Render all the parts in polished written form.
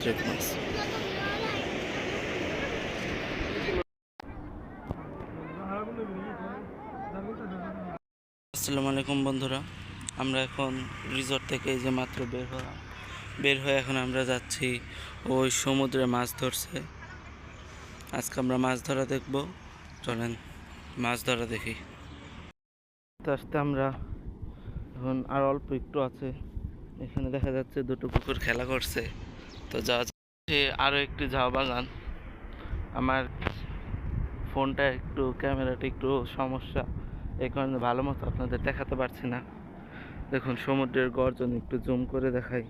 মাছ। আসসালামু আলাইকুম বন্ধুরা, আমরা এখন রিসর্ট থেকে এই যে মাত্র বের হয়ে এখন আমরা যাচ্ছি ওই সমুদ্রে মাছ ধরছে। আজকে আমরা মাছ ধরা দেখব, চলেন মাছ ধরা দেখি। আস্তে আস্তে আমরা এখন আর অল্প একটু আছে, এখানে দেখা যাচ্ছে দুটো কুকুর খেলা করছে। তো যাওয়া যাচ্ছে আরও একটি ঝাউ বাগান। আমার ফোনটা একটু ক্যামেরাটা একটু সমস্যা, এই কারণে ভালো মতো আপনাদের দেখাতে পারছি না। দেখুন সমুদ্রের গর্জন একটু জুম করে দেখাই।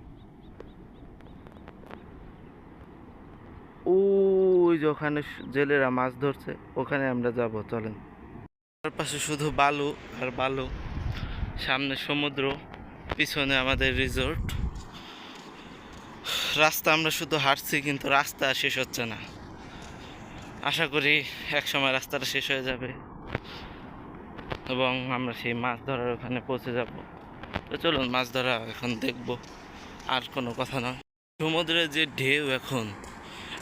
ওই যে ওখানে জেলেরা মাছ ধরছে, ওখানে আমরা যাব, চলেন। চারপাশে শুধু বালু আর বালু, সামনে সমুদ্র, পিছনে আমাদের রিসোর্ট। রাস্তা আমরা শুধু হাঁটছি, কিন্তু রাস্তা শেষ হচ্ছে না। আশা করি একসময় রাস্তাটা শেষ হয়ে যাবে এবং আমরা সেই মাছ ধরার ওখানে পৌঁছে যাব। তো চলুন মাছ ধরা এখন দেখব, আর কোনো কথা নয়। সমুদ্রের যে ঢেউ এখন,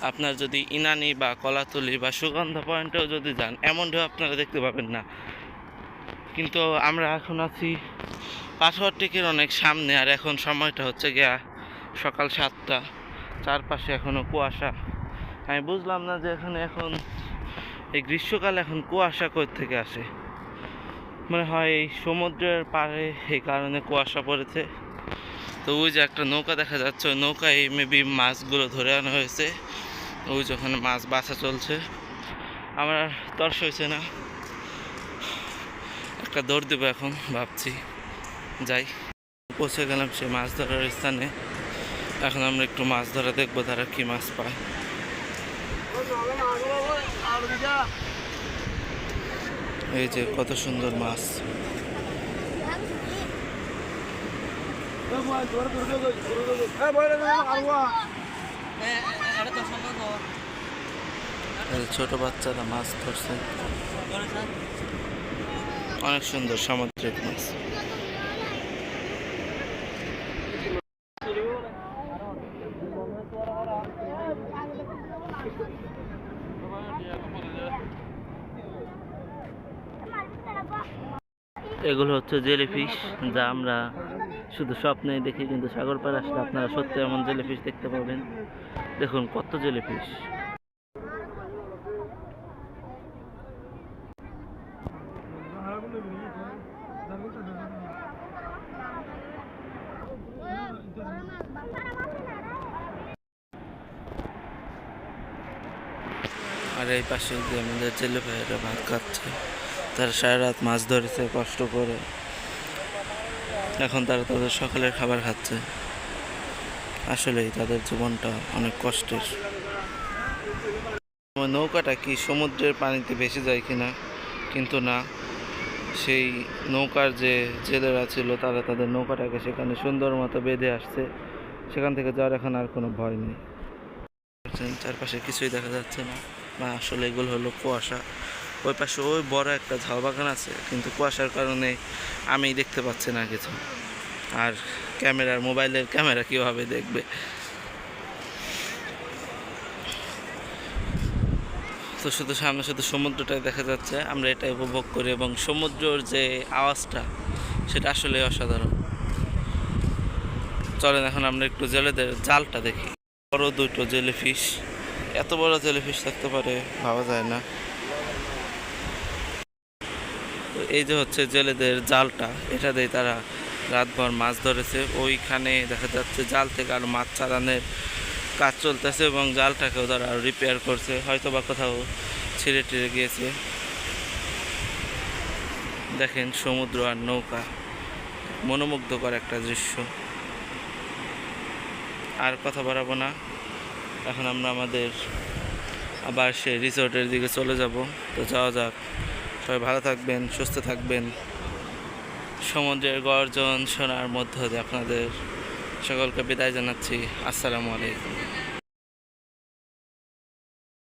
আপনার যদি ইনানি বা কলাতলি বা সুগন্ধা পয়েন্টেও যদি যান, এমন ঢেউ আপনারা দেখতে পাবেন না। কিন্তু আমরা এখন আছি পাথর টিকের অনেক সামনে, আর এখন সময়টা হচ্ছে গিয়া সকাল 7টা। চারপাশে এখনও কুয়াশা। আমি বুঝলাম না যে এখানে এখন এই গ্রীষ্মকালে এখন কুয়াশা কই থেকে আসে। মনে হয় এই সমুদ্রের পাড়ে এই কারণে কুয়াশা পড়েছে। তো ওই যে একটা নৌকা দেখা যাচ্ছে, ওই নৌকায় মেবি মাছগুলো ধরে আনা হয়েছে। ওই যে ওখানে মাছ বাছা চলছে। আমার তর্স হয়েছে না, একটা দৌড় দেবো এখন ভাবছি। যাই, পৌঁছে গেলাম সে মাছ ধরার স্থানে। এখন আমরা একটু মাছ ধরা দেখবো, তারা কি মাছ পায়। এই যে কত সুন্দর মাছ। ছোট বাচ্চারা মাছ ধরছে, অনেক সুন্দর সামুদ্রিক মাছ। এগুলো হচ্ছে জেলিফিশ, যা আমরা শুধু স্বপ্নেই দেখি, কিন্তু সাগর পাড়ে আসলে আপনারা সত্যি এমন জেলিফিশ দেখতে পাবেন। দেখুন কত জেলিফিশ। আর এই পাশে যে আমাদের জেলে ভাইয়েরা ভাত খাচ্ছে, তারা সারা রাত মাছ ধরেছে কষ্ট করে, এখন তারা তাদের সকালের খাবার খাচ্ছে। আসলেই তাদের জীবনটা অনেক কষ্টের। নৌকাটা কি সমুদ্রের পানিতে ভেসে যায় কিনা, কিন্তু না, সেই নৌকার যে জেলেরা ছিল তারা তাদের নৌকাটাকে সেখানে সুন্দর মতো বেঁধে আসছে। সেখান থেকে যাওয়ার এখন আর কোনো ভয় নেই। চারপাশে কিছুই দেখা যাচ্ছে না, বা আসলে এগুলো হলো কুয়াশা। ওই পাশে ওই বড় একটা ঝাউ বাগান আছে, কিন্তু কুয়াশার কারণে আমি দেখতে পাচ্ছি না কিছু। আর মোবাইলের ক্যামেরা কীভাবে দেখবে। তো শুধু সামনে শুধু সমুদ্রটাই দেখা যাচ্ছে, আমরা এটা উপভোগ করি, এবং সমুদ্রের যে আওয়াজটা সেটা আসলে অসাধারণ। চলেন এখন আমরা একটু জেলেদের জালটা দেখি। বড় দুটো জেলিফিশ, এত বড় জেলিফিশ থাকতে পারে ভাবা যায় না। তো এই যে হচ্ছে জেলেদের জালটা, এটা দিয়ে তারা রাতভর মাছ ধরেছে। ওইখানে দেখা যাচ্ছে জাল থেকে আর মাছ চালানোর কাজ চলতেছে, এবং জালটাকেও তারা রিপেয়ার করছে, হয়তো বা কোথাও ছিঁড়ে টিড়ে গিয়েছে। দেখেন সমুদ্র আর নৌকা, মনোমুগ্ধকর একটা দৃশ্য। আর কথা বাড়াবো না, এখন আমরা আমাদের আবার সেই রিসোর্টের দিকে চলে যাব। তো যাওয়া যাক। সবাই ভালো থাকবেন, সুস্থ থাকবেন। সমুদ্রের গর্জন শোনার মধ্য দিয়ে আপনাদের সকলকে বিদায় জানাচ্ছি। আসসালামু আলাইকুম।